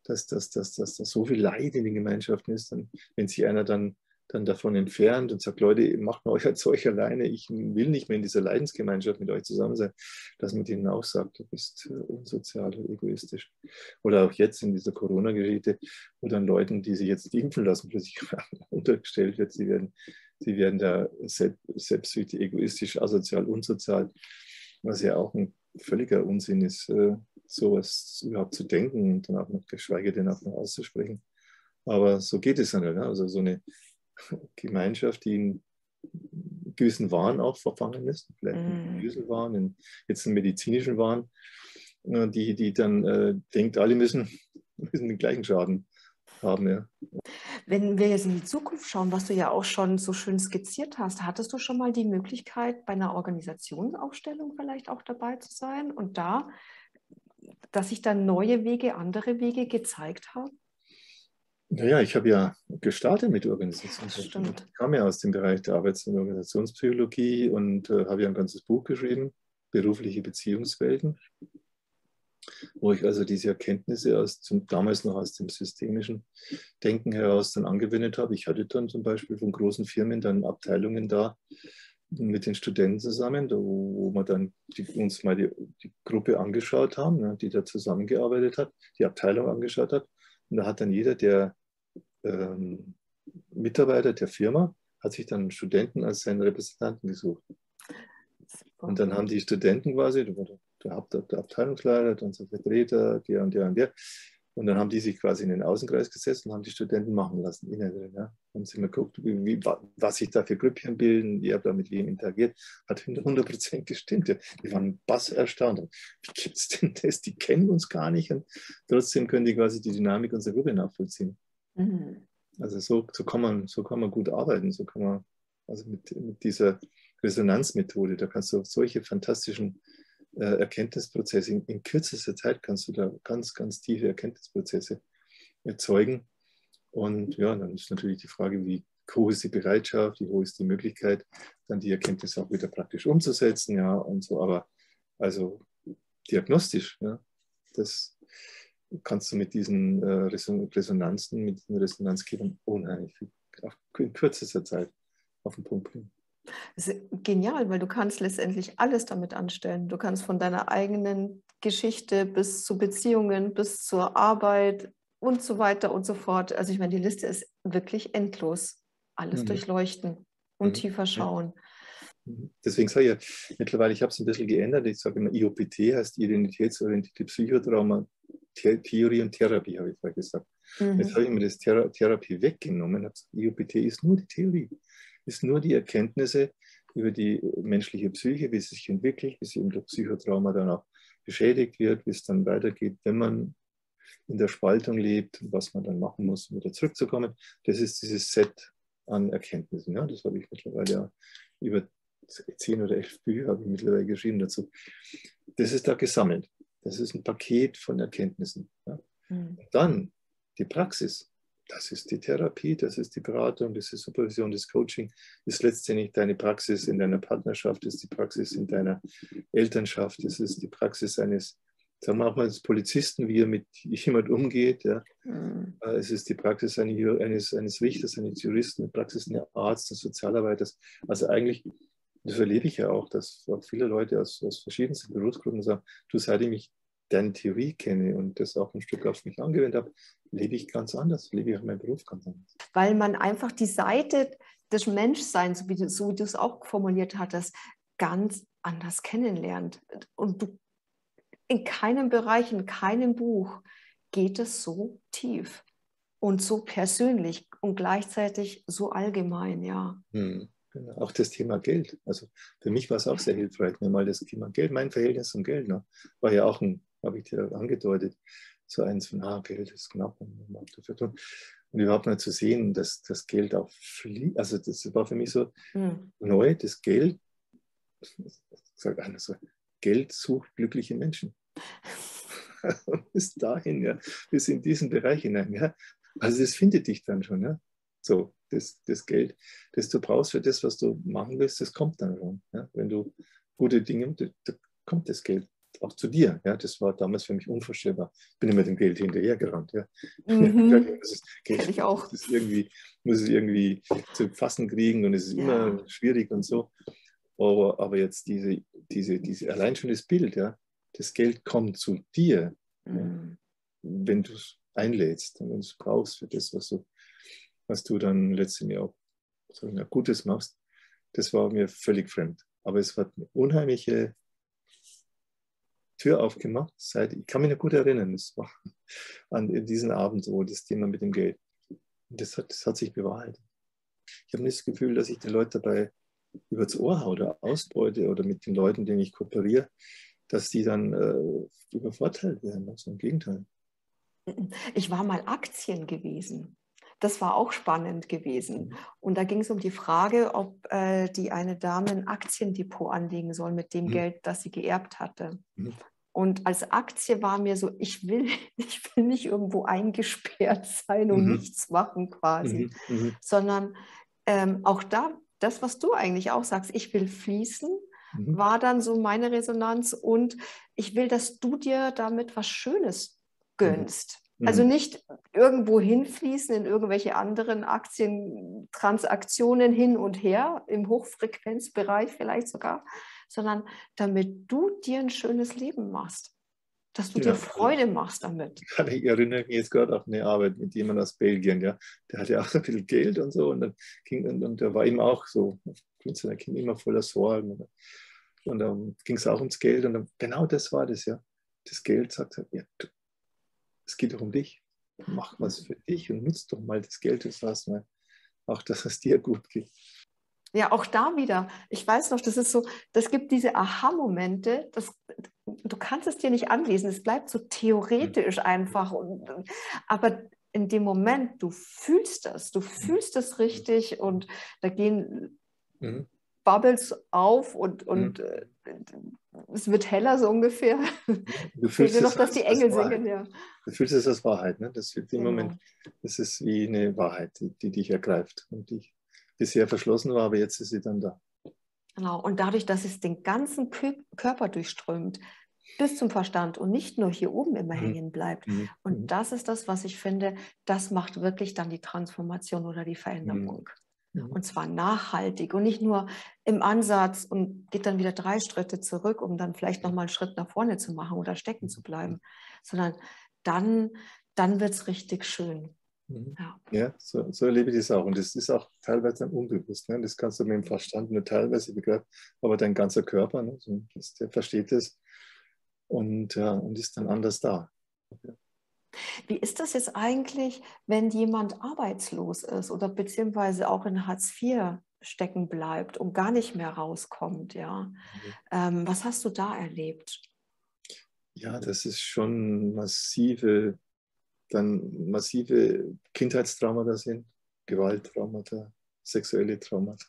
dass da so viel Leid in den Gemeinschaften ist, dann, wenn sich einer dann davon entfernt und sagt, Leute, macht mal euer Zeug alleine, ich will nicht mehr in dieser Leidensgemeinschaft mit euch zusammen sein, dass man denen auch sagt, du bist unsozial und egoistisch. Oder auch jetzt in dieser Corona-Geschichte, wo dann Leuten, die sich jetzt impfen lassen, plötzlich untergestellt wird, sie werden da selbstsüchtig, egoistisch, asozial, unsozial, was ja auch ein völliger Unsinn ist, sowas überhaupt zu denken und dann auch noch, geschweige denn auch noch auszusprechen. Aber so geht es dann halt. Also so eine Gemeinschaft, die in gewissen Wahn auch verfangen ist, vielleicht in religiösen Wahn, jetzt in medizinischen Wahn, die dann denkt, alle müssen den gleichen Schaden haben. Ja. Wenn wir jetzt in die Zukunft schauen, was du ja auch schon so schön skizziert hast, hattest du schon mal die Möglichkeit, bei einer Organisationsaufstellung vielleicht auch dabei zu sein und da, dass sich dann neue Wege, andere Wege gezeigt haben? Naja, ich habe ja gestartet mit Organisationspsychologie. Ich kam ja aus dem Bereich der Arbeits- und Organisationspsychologie und habe ja ein ganzes Buch geschrieben, Berufliche Beziehungswelten, wo ich also diese Erkenntnisse damals noch aus dem systemischen Denken heraus dann angewendet habe. Ich hatte dann zum Beispiel von großen Firmen dann Abteilungen da mit den Studenten zusammen, wo wir dann uns mal die Gruppe angeschaut haben, ne, die da zusammengearbeitet hat, die Abteilung angeschaut hat. Und da hat dann jeder der Mitarbeiter der Firma hat sich dann einen Studenten als seinen Repräsentanten gesucht. Und dann haben die Studenten quasi, der Abteilungsleiter, unser Vertreter, der und der und der. Und dann haben die sich quasi in den Außenkreis gesetzt und haben die Studenten machen lassen, innen drin. Ja. Haben sie mal geguckt, was sich da für Grüppchen bilden, wer da mit wem interagiert. Hat 100% gestimmt. Ja. Die waren bass erstaunt. Wie gibt es denn das? Die kennen uns gar nicht und trotzdem können die quasi die Dynamik unserer Gruppe nachvollziehen. Mhm. Also so kann man gut arbeiten, so kann man, also mit dieser Resonanzmethode, da kannst du solche fantastischen Erkenntnisprozesse, in kürzester Zeit kannst du da ganz, ganz tiefe Erkenntnisprozesse erzeugen. Und ja, dann ist natürlich die Frage, wie hoch ist die Bereitschaft, wie hoch ist die Möglichkeit, dann die Erkenntnisse auch wieder praktisch umzusetzen, ja, und so. Aber also diagnostisch, ja, das kannst du mit diesen Resonanzen, mit diesen Resonanzgebern unheimlich viel in kürzester Zeit auf den Punkt bringen. Das ist genial, weil du kannst letztendlich alles damit anstellen. Du kannst von deiner eigenen Geschichte bis zu Beziehungen, bis zur Arbeit und so weiter und so fort. Also ich meine, die Liste ist wirklich endlos. Alles durchleuchten und tiefer schauen. Deswegen sage ich ja, mittlerweile, ich habe es ein bisschen geändert. Ich sage immer, IOPT heißt identitätsorientierte Psychotrauma-Theorie und Therapie, habe ich vorher gesagt. Jetzt habe ich mir das Therapie weggenommen. Habe gesagt, IOPT ist nur die Theorie, ist nur die Erkenntnisse über die menschliche Psyche, wie sie sich entwickelt, wie sie im Psychotrauma dann auch beschädigt wird, wie es dann weitergeht, wenn man in der Spaltung lebt, was man dann machen muss, um wieder zurückzukommen. Das ist dieses Set an Erkenntnissen. Ja, das habe ich mittlerweile ja über 10 oder 11 Bücher habe ich mittlerweile geschrieben dazu. Das ist da gesammelt. Das ist ein Paket von Erkenntnissen. Ja. Dann die Praxis. Das ist die Therapie, das ist die Beratung, das ist Supervision, das Coaching, ist letztendlich deine Praxis in deiner Partnerschaft, das ist die Praxis in deiner Elternschaft, das ist die Praxis eines, sagen wir auch mal, des Polizisten, wie er mit jemand umgeht. Ja. Es ist die Praxis eines Richters, eines Juristen, die Praxis eines Arztes, eines Sozialarbeiters. Also eigentlich, das erlebe ich ja auch, dass auch viele Leute aus verschiedensten Berufsgruppen sagen, du, seitdem ich deine Theorie kenne und das auch ein Stück auf mich angewendet habe, lebe ich ganz anders, lebe ich auch meinen Beruf ganz anders. Weil man einfach die Seite des Menschseins, so wie du es auch formuliert hattest, ganz anders kennenlernt. Und du, in keinem Bereich, in keinem Buch geht es so tief und so persönlich und gleichzeitig so allgemein, ja. Genau. Auch das Thema Geld. Also für mich war es auch sehr hilfreich, mir mal das Thema Geld, mein Verhältnis zum Geld, ne, war ja auch habe ich dir angedeutet, so eins von, Geld ist knapp und man mag dafür tun. Und überhaupt mal zu sehen, dass das Geld auch fließt, also das war für mich so neu, das Geld, sagt einer so, Geld sucht glückliche Menschen. Und bis dahin, ja, bis in diesen Bereich hinein. Ja. Also das findet dich dann schon. Ja. So, das Geld, das du brauchst für das, was du machen willst, das kommt dann schon. Ja. Wenn du gute Dinge, da kommt das Geld auch zu dir. Ja. Das war damals für mich unvorstellbar. Ich bin immer dem Geld hinterhergerannt. Ja. Mhm. Das Kenn ich auch. muss es irgendwie zu fassen kriegen und es ist immer schwierig und so. Aber jetzt allein schon das Bild, ja, das Geld kommt zu dir, ja, wenn du es einlädst und wenn du es brauchst für das, was du dann letztendlich auch sagen, Gutes machst, das war mir völlig fremd. Aber es hat eine unheimliche Tür aufgemacht. Ich kann mich noch gut erinnern, das war an diesen Abend so, das Thema mit dem Geld. Und das hat sich bewahrheitet. Ich habe nicht das Gefühl, dass ich die Leute dabei übers Ohr haue oder ausbeute oder mit den Leuten, denen ich kooperiere, dass die dann übervorteilt werden. Also im Gegenteil. Ich war mal Aktien gewesen. Das war auch spannend gewesen. Und da ging es um die Frage, ob die eine Dame ein Aktiendepot anlegen soll mit dem Geld, das sie geerbt hatte. Und als Aktie war mir so, ich will nicht irgendwo eingesperrt sein und nichts machen quasi, sondern auch da, das, was du eigentlich auch sagst, ich will fließen, war dann so meine Resonanz und ich will, dass du dir damit was Schönes gönnst. Also nicht irgendwo hinfließen in irgendwelche anderen Aktientransaktionen hin und her, im Hochfrequenzbereich vielleicht sogar, sondern damit du dir ein schönes Leben machst, dass du dir Freude machst damit. Ich erinnere mich jetzt gerade auf eine Arbeit mit jemandem aus Belgien, ja. Der hatte auch so ein bisschen Geld und so und dann und der war ihm auch so, mit seiner Kind immer voller Sorgen. Und dann ging es auch ums Geld und dann, genau das war das, ja. Das Geld sagt, ja, es geht doch um dich. Mach was für dich und nutz doch mal das Geld, das hast, mal. Auch dass es dir gut geht. Ja, auch da wieder. Ich weiß noch, das ist so, das gibt diese Aha-Momente, du kannst es dir nicht anlesen, es bleibt so theoretisch einfach. Aber in dem Moment, du fühlst es richtig und da gehen Bubbles auf und es wird heller so ungefähr. Du fühlst es noch, dass die Engel singen, ja. Du fühlst es als Wahrheit, ne? Das wird im Moment, das ist wie eine Wahrheit, die dich ergreift und die bisher verschlossen war, aber jetzt ist sie dann da. Genau, und dadurch, dass es den ganzen Körper durchströmt, bis zum Verstand und nicht nur hier oben immer hängen bleibt. Und das ist das, was ich finde, das macht wirklich dann die Transformation oder die Veränderung. Und zwar nachhaltig und nicht nur im Ansatz und geht dann wieder 3 Schritte zurück, um dann vielleicht nochmal einen Schritt nach vorne zu machen oder stecken zu bleiben, sondern dann wird es richtig schön. Ja, so erlebe ich das auch. Und das ist auch teilweise dann unbewusst. Ne? Das kannst du mit dem Verstand nur teilweise begreifen, aber dein ganzer Körper, ne? Der versteht das und ist dann anders da. Ja. Wie ist das jetzt eigentlich, wenn jemand arbeitslos ist oder beziehungsweise auch in Hartz IV stecken bleibt und gar nicht mehr rauskommt? Ja? Was hast du da erlebt? Ja, das ist schon massive Kindheitstraumata sind, Gewalttraumata, sexuelle Traumata.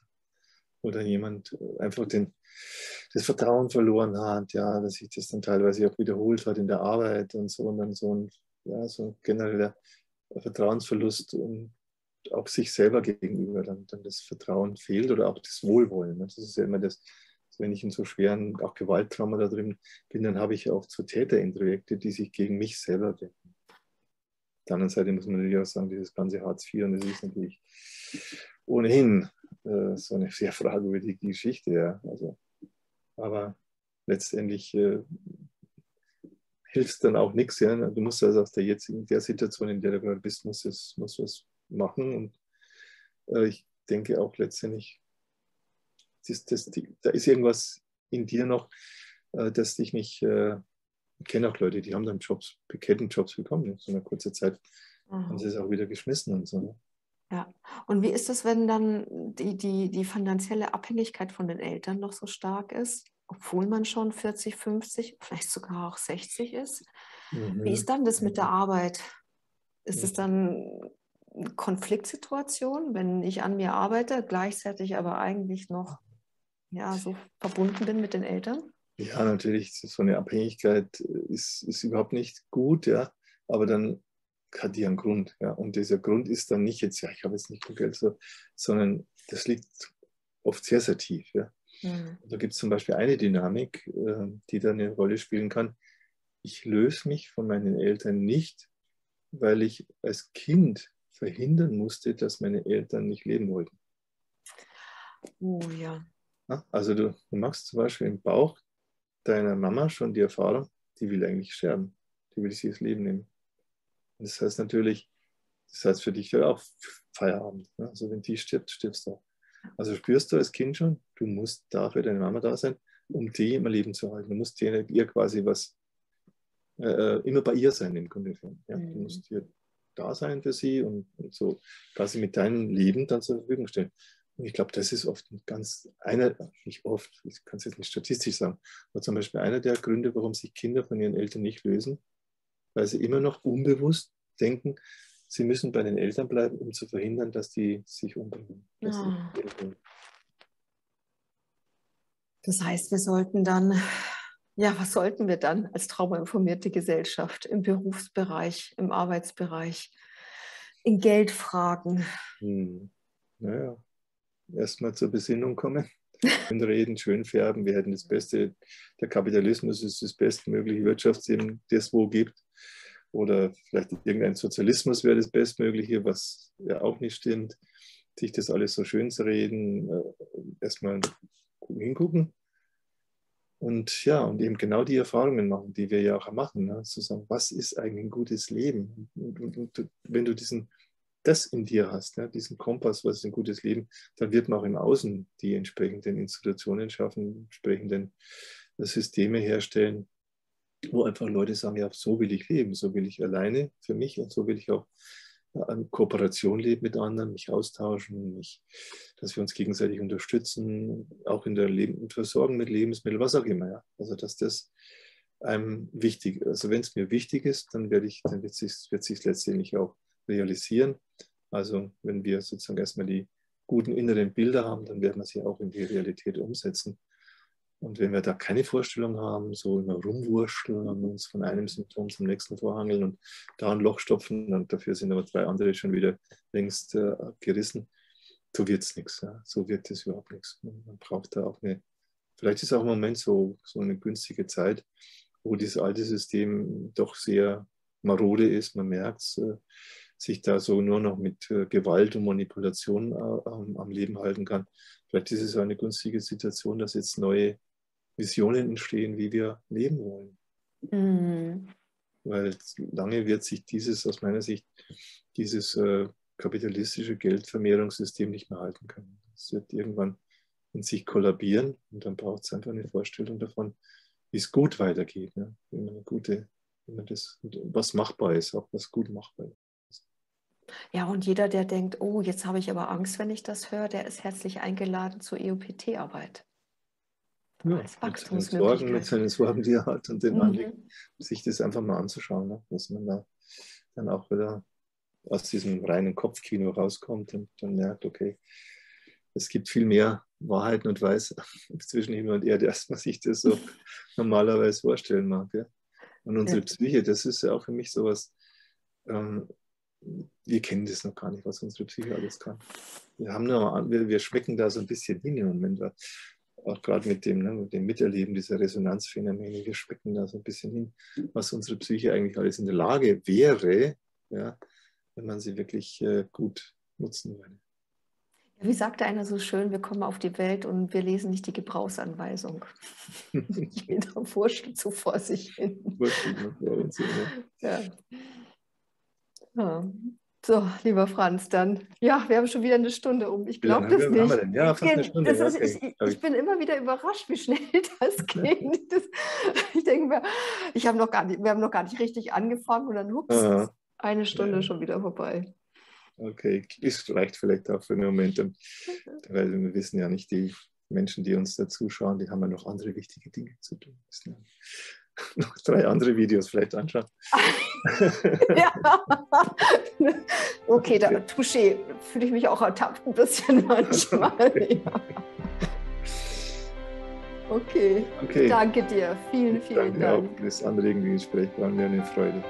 Oder jemand einfach das Vertrauen verloren hat, ja, dass sich das dann teilweise auch wiederholt hat in der Arbeit und so und dann so ein genereller Vertrauensverlust und auch sich selber gegenüber dann das Vertrauen fehlt oder auch das Wohlwollen. Das ist ja immer das, wenn ich in so schweren, auch Gewalttrauma da drin bin, dann habe ich auch so Täterintrojekte, die sich gegen mich selber wenden. Auf der anderen Seite muss man natürlich auch sagen, dieses ganze Hartz IV, und das ist natürlich ohnehin so eine sehr fragwürdige Geschichte. Ja. Also, aber letztendlich hilft dann auch nichts. Ja. Du musst also aus der Situation, in der du gerade bist, musst was machen. Und ich denke auch letztendlich, da ist irgendwas in dir noch, das dich nicht... Ich kenne auch Leute, die haben dann Kettenjobs bekommen. In so einer kurzen Zeit haben sie es auch wieder geschmissen und so. Ne? Ja, und wie ist es, wenn dann die finanzielle Abhängigkeit von den Eltern noch so stark ist, obwohl man schon 40, 50, vielleicht sogar auch 60 ist? Wie ist dann das mit der Arbeit? Ist es dann eine Konfliktsituation, wenn ich an mir arbeite, gleichzeitig aber eigentlich noch so verbunden bin mit den Eltern? Ja, natürlich, so eine Abhängigkeit ist überhaupt nicht gut, ja, aber dann hat die einen Grund, ja, und dieser Grund ist dann nicht jetzt, ja, ich habe jetzt nicht genug Geld, so, sondern das liegt oft sehr, sehr tief, ja. Mhm. Da gibt es zum Beispiel eine Dynamik, die da eine Rolle spielen kann. Ich löse mich von meinen Eltern nicht, weil ich als Kind verhindern musste, dass meine Eltern nicht leben wollten. Oh ja. Ja, also du machst zum Beispiel im Bauch deiner Mama schon die Erfahrung, die will eigentlich sterben, die will sich das Leben nehmen. Und das heißt natürlich, das heißt für dich ja auch Feierabend. Ne? Also wenn die stirbt, stirbst du auch. Also spürst du als Kind schon, du musst da für deine Mama da sein, um die im Leben zu halten. Du musst ihr quasi was, immer bei ihr sein im Grunde. Ja? Du musst hier da sein für sie und so quasi mit deinem Leben dann zur Verfügung stellen. Und ich glaube, das ist oft nicht oft, ich kann es jetzt nicht statistisch sagen, aber zum Beispiel einer der Gründe, warum sich Kinder von ihren Eltern nicht lösen, weil sie immer noch unbewusst denken, sie müssen bei den Eltern bleiben, um zu verhindern, dass die sich umbringen. Das heißt, wir sollten dann, ja, was sollten wir dann als traumainformierte Gesellschaft im Berufsbereich, im Arbeitsbereich, in Geldfragen? Naja, erstmal zur Besinnung kommen, schön reden, schön färben. Wir hätten das Beste, der Kapitalismus ist das bestmögliche Wirtschaftssystem, das es wo gibt. Oder vielleicht irgendein Sozialismus wäre das Bestmögliche, was ja auch nicht stimmt. Sich das alles so schön zu reden, erstmal hingucken. Und ja, und eben genau die Erfahrungen machen, die wir ja auch machen. Ne? Zu sagen, was ist eigentlich ein gutes Leben? Und wenn du das in dir hast, ne? Diesen Kompass, was ist ein gutes Leben, dann wird man auch im Außen die entsprechenden Institutionen schaffen, entsprechenden Systeme herstellen, wo einfach Leute sagen, ja, so will ich leben, so will ich alleine für mich und so will ich auch an Kooperation leben mit anderen, mich austauschen, dass wir uns gegenseitig unterstützen, auch in der Versorgung mit Lebensmitteln, was auch immer. Ja. Also dass das einem wichtig ist. Also wenn es mir wichtig ist, dann wird sich letztendlich auch realisieren. Also wenn wir sozusagen erstmal die guten inneren Bilder haben, dann werden wir sie auch in die Realität umsetzen. Und wenn wir da keine Vorstellung haben, so immer rumwurschteln und uns von einem Symptom zum nächsten vorhangeln und da ein Loch stopfen und dafür sind aber 3 andere schon wieder längst gerissen, so wird es nichts. Ja. So wird es überhaupt nichts. Man braucht da auch vielleicht ist auch im Moment so eine günstige Zeit, wo dieses alte System doch sehr marode ist. Man merkt es, sich da so nur noch mit Gewalt und Manipulation am Leben halten kann. Vielleicht ist es eine günstige Situation, dass jetzt neue Visionen entstehen, wie wir leben wollen. Mhm. Weil lange wird sich aus meiner Sicht, dieses kapitalistische Geldvermehrungssystem nicht mehr halten können. Es wird irgendwann in sich kollabieren und dann braucht es einfach eine Vorstellung davon, wie es gut weitergeht. Ne? Was machbar ist, auch was gut machbar ist. Ja, und jeder, der denkt, oh, jetzt habe ich aber Angst, wenn ich das höre, der ist herzlich eingeladen zur EOPT-Arbeit. Ja, mit seinen Sorgen, die er hat und den Anliegen, sich das einfach mal anzuschauen, ne? Dass man da dann auch wieder aus diesem reinen Kopfkino rauskommt und dann merkt, okay, es gibt viel mehr Wahrheiten und Weisheiten zwischen Himmel und Erde, als man sich das so normalerweise vorstellen mag. Ja? Und unsere Psyche, das ist ja auch für mich sowas, wir kennen das noch gar nicht, was unsere Psyche alles kann. Wir schmecken da so ein bisschen hin im Moment, auch gerade mit dem Miterleben dieser Resonanzphänomene, wir schmecken da so ein bisschen hin, was unsere Psyche eigentlich alles in der Lage wäre, ja, wenn man sie wirklich gut nutzen würde. Wie sagte einer so schön, wir kommen auf die Welt und wir lesen nicht die Gebrauchsanweisung. Jeder wurschtelt so vor sich hin. Ja. Ja. So, lieber Franz, dann, ja, wir haben schon wieder eine Stunde um. Ich glaube das nicht. Haben wir denn? Ja, fast eine Stunde. Ich bin immer wieder überrascht, wie schnell das geht. Ich denke mir, wir haben noch gar nicht richtig angefangen und dann hups, eine Stunde schon wieder vorbei. Okay, es reicht vielleicht auch für einen Moment, weil wir wissen ja nicht, die Menschen, die uns da zuschauen, die haben ja noch andere wichtige Dinge zu tun. Noch 3 andere Videos vielleicht anschauen. Ja. Okay, da touché, fühle ich mich auch ertappt ein bisschen manchmal. Ja. Okay. Okay. Danke dir. Vielen, vielen Danke auch Dank. für das anregende Gespräch. War mir eine Freude.